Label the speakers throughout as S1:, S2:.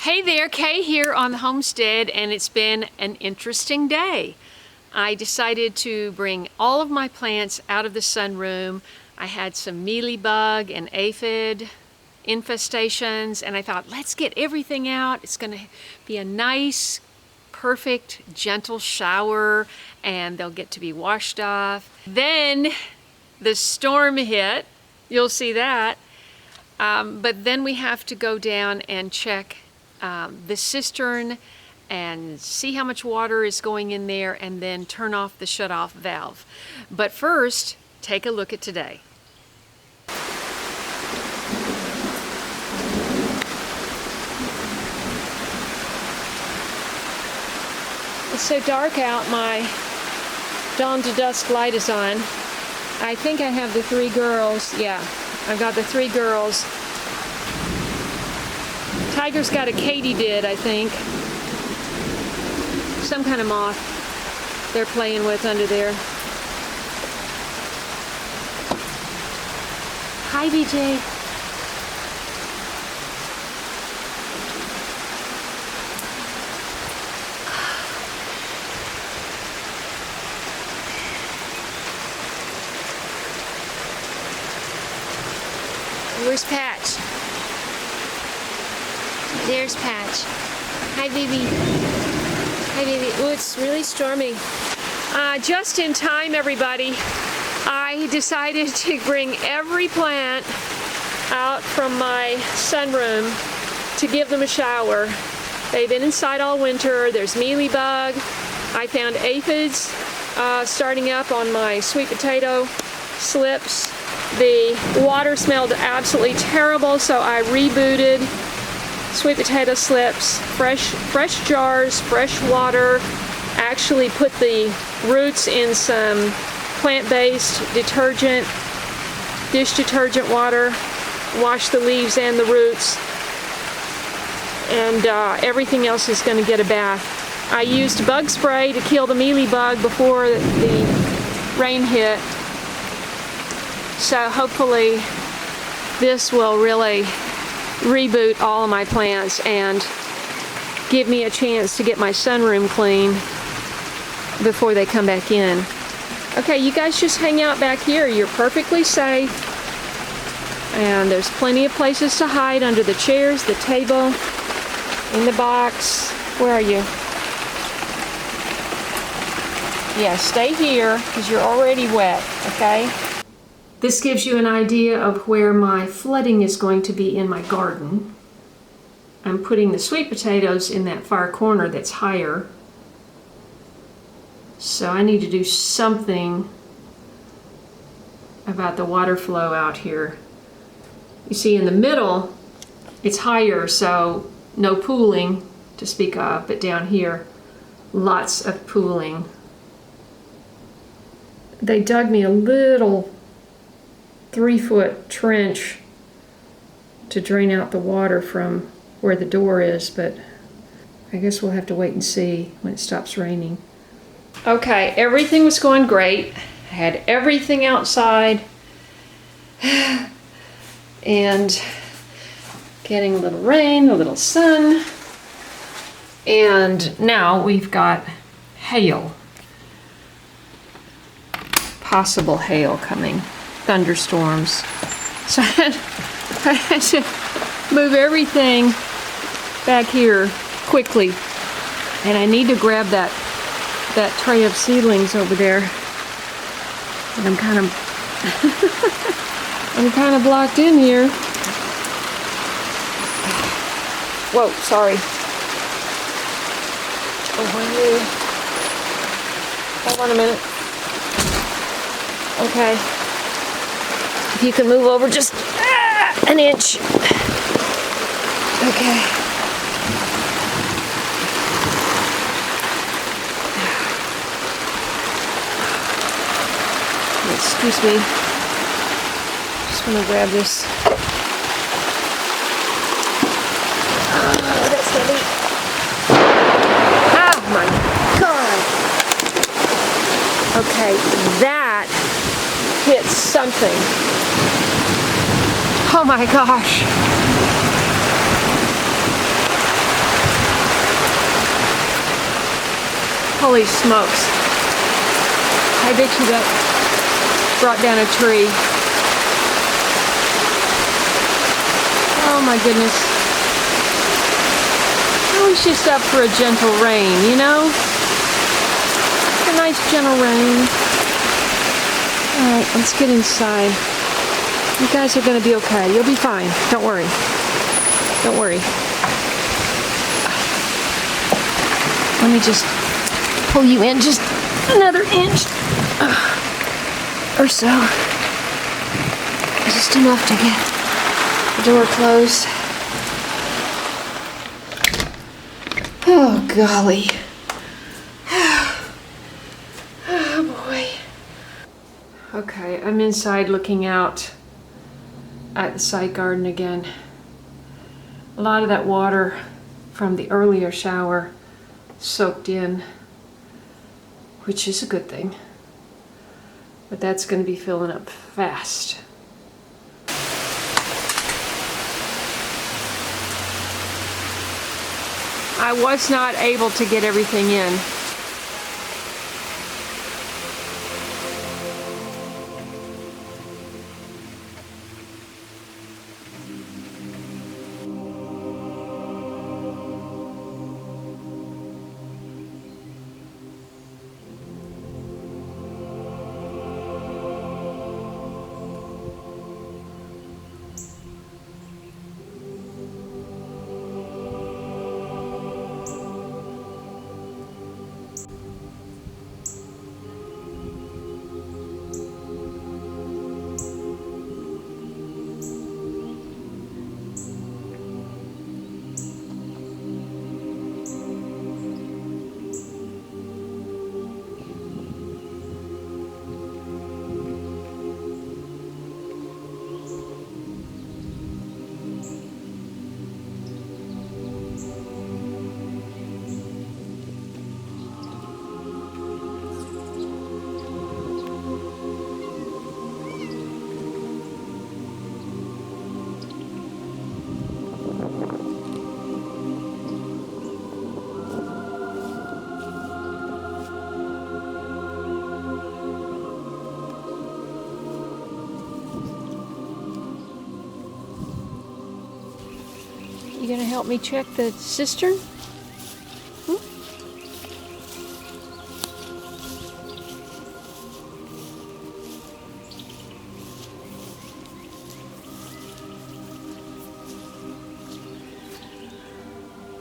S1: Hey there, Kay here on the homestead, and it's been an interesting day. I decided to bring all of my plants out of the sunroom. I had some mealybug and aphid infestations, and I thought, let's get everything out. It's going to be a nice, perfect, gentle shower, and they'll get to be washed off. Then the storm hit. You'll see that. But then we have to go down and check the cistern and see how much water is going in there and then turn off the shut-off valve. But first, take a look at today. It's so dark out, my dawn to dusk light is on. I think I have the three girls. Yeah, I've got the three girls. Tiger's got a katydid, I think. Some kind of moth they're playing with under there. Hi, BJ. Where's Patch? There's Patch. Hi, baby. Hi, baby. Oh, it's really stormy. Just in time, everybody. I decided to bring every plant out from my sunroom to give them a shower. They've been inside all winter. There's mealybug. I found aphids starting up on my sweet potato slips. The water smelled absolutely terrible, so I rebooted sweet potato slips, fresh jars, fresh water. Actually put the roots in some plant-based detergent, dish detergent water, wash the leaves and the roots, and everything else is going to get a bath. I used bug spray to kill the mealybug before the rain hit. So hopefully this will really reboot all of my plants and give me a chance to get my sunroom clean before they come back in. Okay, you guys just hang out back here. You're perfectly safe. And there's plenty of places to hide under the chairs, the table, in the box. Where are you? Yeah, stay here because you're already wet, okay? This gives you an idea of where my flooding is going to be in my garden. I'm putting the sweet potatoes in that far corner that's higher. So I need to do something about the water flow out here. You see, in the middle, it's higher, so no pooling to speak of, but down here, lots of pooling. They dug me a little 3-foot trench to drain out the water from where the door is, but I guess we'll have to wait and see when it stops raining. Okay, everything was going great. I had everything outside and getting a little rain, a little sun, and now we've got hail. Possible hail coming. Thunderstorms. So I had to move everything back here quickly, and I need to grab that tray of seedlings over there, and I'm kind of blocked in here. Whoa, sorry. Hold on a minute. Okay. If you can move over just an inch. Okay. Excuse me. Just want to grab this. That's heavy. Oh my God. Okay, that hit something. Oh my gosh. Holy smokes. I bet you that brought down a tree. Oh my goodness. I was just up for a gentle rain, you know? A nice gentle rain. Alright, let's get inside. You guys are gonna be okay. You'll be fine. Don't worry. Don't worry. Let me just pull you in just another inch or so. Just enough to get the door closed. Oh, golly. Oh, boy. Okay, I'm inside looking out at the side garden again. A lot of that water from the earlier shower soaked in, which is a good thing, but that's going to be filling up fast. I was not able to get everything in. You gonna help me check the cistern?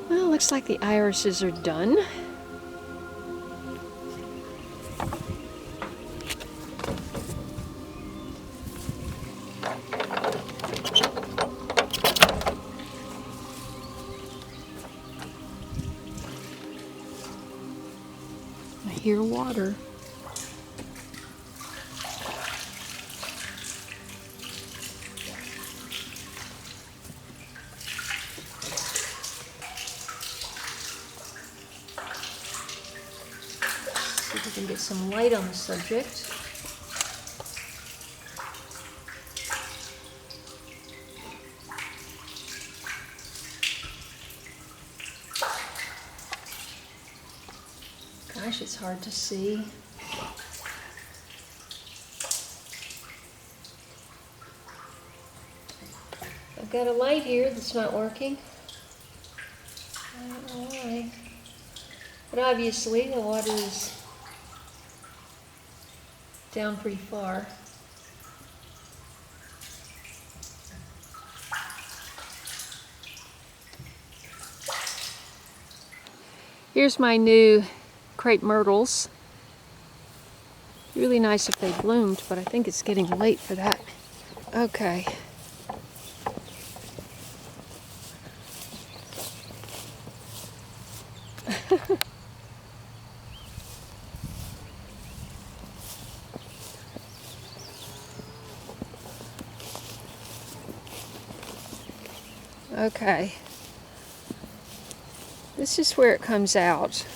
S1: Well, looks like the irises are done. I hear water. See if we can get some light on the subject. Gosh, it's hard to see. I've got a light here that's not working. I don't know why. But obviously the water is down pretty far. Here's my new crepe myrtles. Really nice if they bloomed, but I think it's getting late for that. Okay. Okay. This is where it comes out.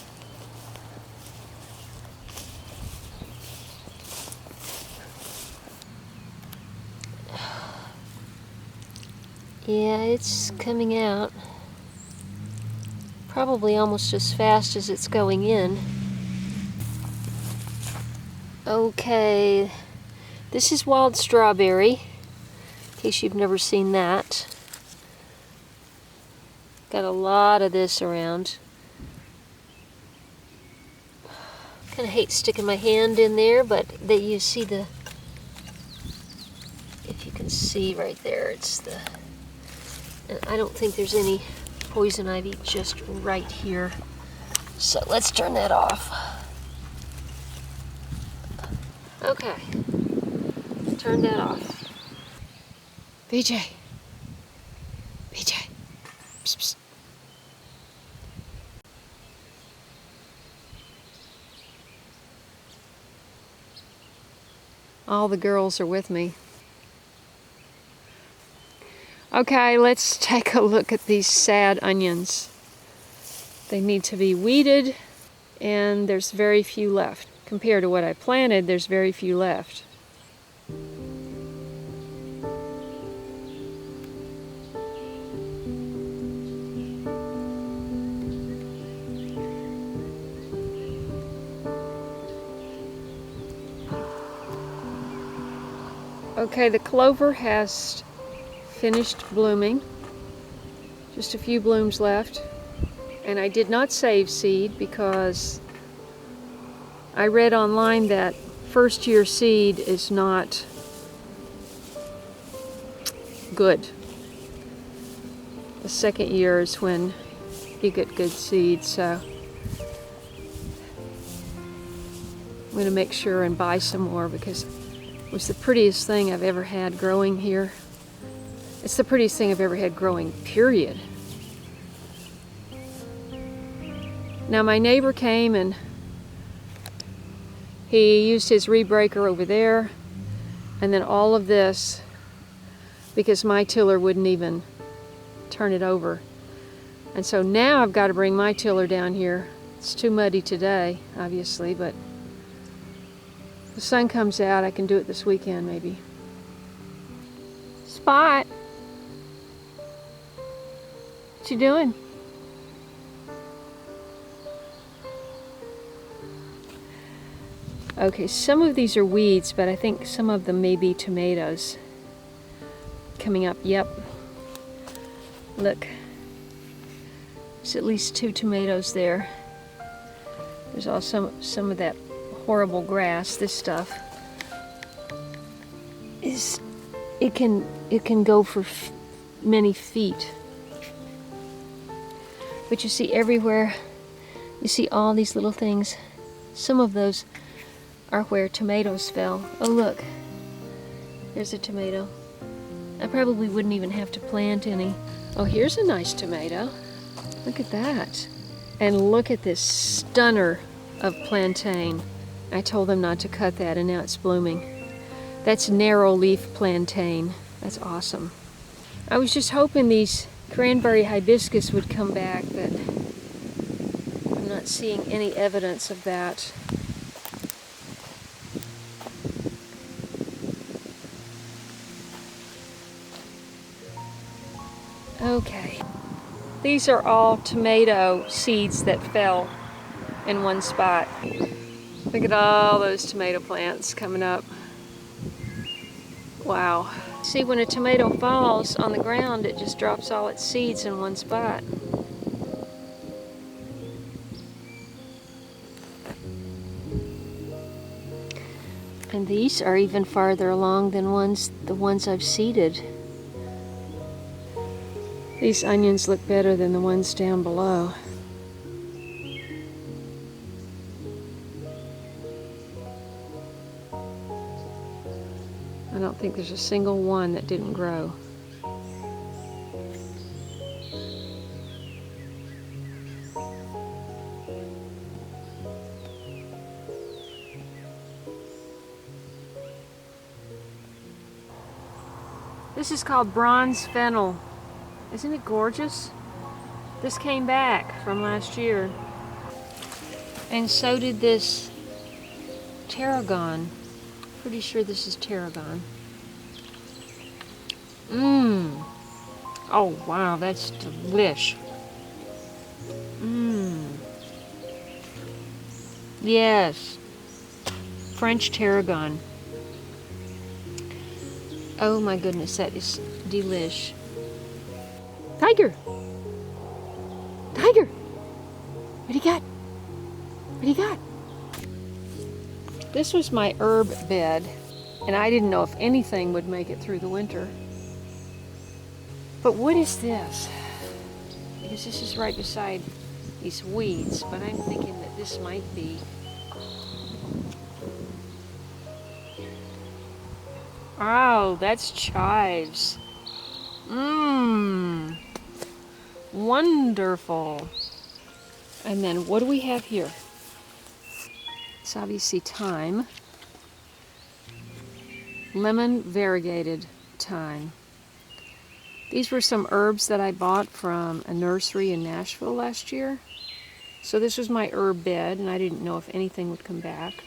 S1: Yeah, it's coming out. Probably almost as fast as it's going in. Okay, this is wild strawberry, in case you've never seen that. Got a lot of this around. Kind of hate sticking my hand in there, but you see the, if you can see right there, it's the, and I don't think there's any poison ivy just right here. So let's turn that off. Okay, turn that off. BJ. BJ. Psst, psst. All the girls are with me. Okay, let's take a look at these sad onions. They need to be weeded, and there's very few left. Compared to what I planted, there's very few left. Okay, the clover has finished blooming. Just a few blooms left. And I did not save seed because I read online that first year seed is not good. The second year is when you get good seed, so I'm going to make sure and buy some more because it was the prettiest thing I've ever had growing here. It's the prettiest thing I've ever had growing, period. Now my neighbor came and he used his rebreaker over there, and then all of this, because my tiller wouldn't even turn it over. And so now I've got to bring my tiller down here. It's too muddy today, obviously, but if the sun comes out, I can do it this weekend maybe. Spot! What you doing? Okay, some of these are weeds, but I think some of them may be tomatoes coming up. Yep. Look. There's at least 2 tomatoes there. There's also some of that horrible grass. This stuff is, it can go for many feet. But you see everywhere, you see all these little things. Some of those are where tomatoes fell. Oh look, there's a tomato. I probably wouldn't even have to plant any. Oh, here's a nice tomato. Look at that. And look at this stunner of plantain. I told them not to cut that and now it's blooming. That's narrow leaf plantain. That's awesome. I was just hoping these cranberry hibiscus would come back, but I'm not seeing any evidence of that. Okay, these are all tomato seeds that fell in one spot. Look at all those tomato plants coming up. Wow. See, when a tomato falls on the ground, it just drops all its seeds in one spot. And these are even farther along than the ones I've seeded. These onions look better than the ones down below. I don't think there's a single one that didn't grow. This is called bronze fennel. Isn't it gorgeous? This came back from last year. And so did this tarragon. Pretty sure this is tarragon. Mmm. Oh wow, that's delish. Mmm. Yes. French tarragon. Oh my goodness, that is delish. Tiger! Tiger! What do you got? What do you got? This was my herb bed, and I didn't know if anything would make it through the winter. But what is this? Because this is right beside these weeds, but I'm thinking that this might be... Oh, that's chives. Mmm. Wonderful. And then what do we have here? It's obviously thyme. Lemon variegated thyme. These were some herbs that I bought from a nursery in Nashville last year. So this was my herb bed, and I didn't know if anything would come back.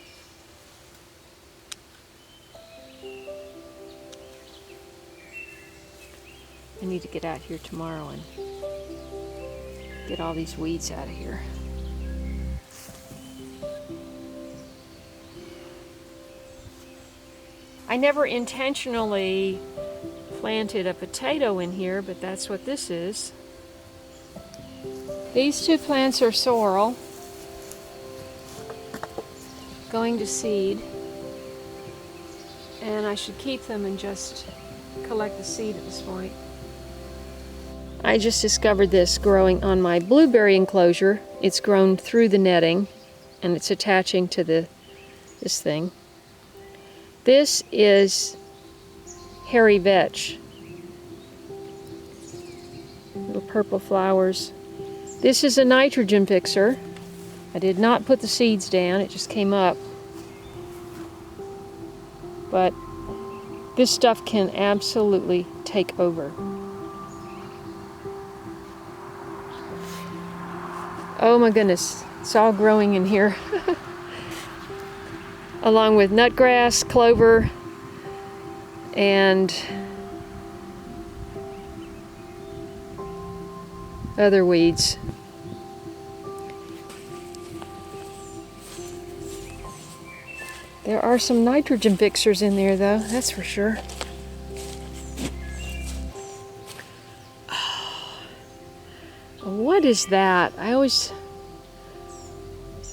S1: I need to get out here tomorrow and get all these weeds out of here. I never intentionally planted a potato in here, but that's what this is. These two plants are sorrel, going to seed, and I should keep them and just collect the seed at this point. I just discovered this growing on my blueberry enclosure. It's grown through the netting, and it's attaching to this thing. This is hairy vetch. Little purple flowers. This is a nitrogen fixer. I did not put the seeds down, it just came up. But this stuff can absolutely take over. Oh my goodness, it's all growing in here. Along with nutgrass, clover, and other weeds. There are some nitrogen fixers in there though, that's for sure. What is that? I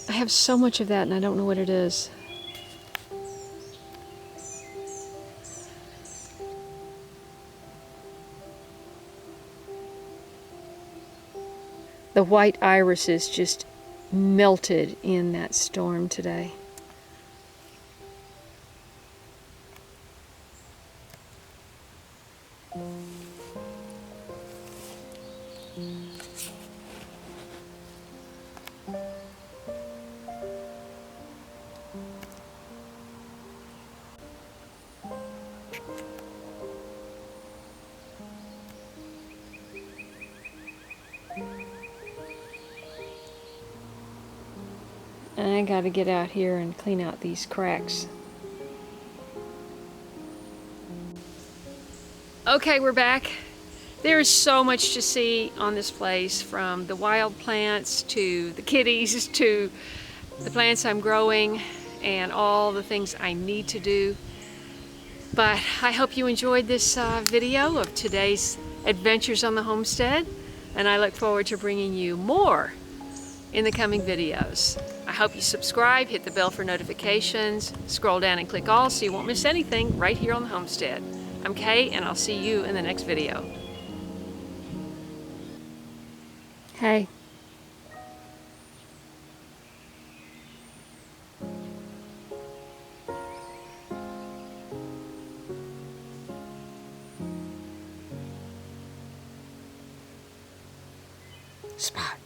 S1: have so much of that and I don't know what it is. The white irises just melted in that storm today. I gotta get out here and clean out these cracks. Okay, we're back. There is so much to see on this place, from the wild plants to the kitties to the plants I'm growing and all the things I need to do. But I hope you enjoyed this video of today's adventures on the homestead, and I look forward to bringing you more in the coming videos. I hope you subscribe, hit the bell for notifications, scroll down and click all so you won't miss anything right here on the homestead. I'm Kaye, and I'll see you in the next video. Hey. Spot.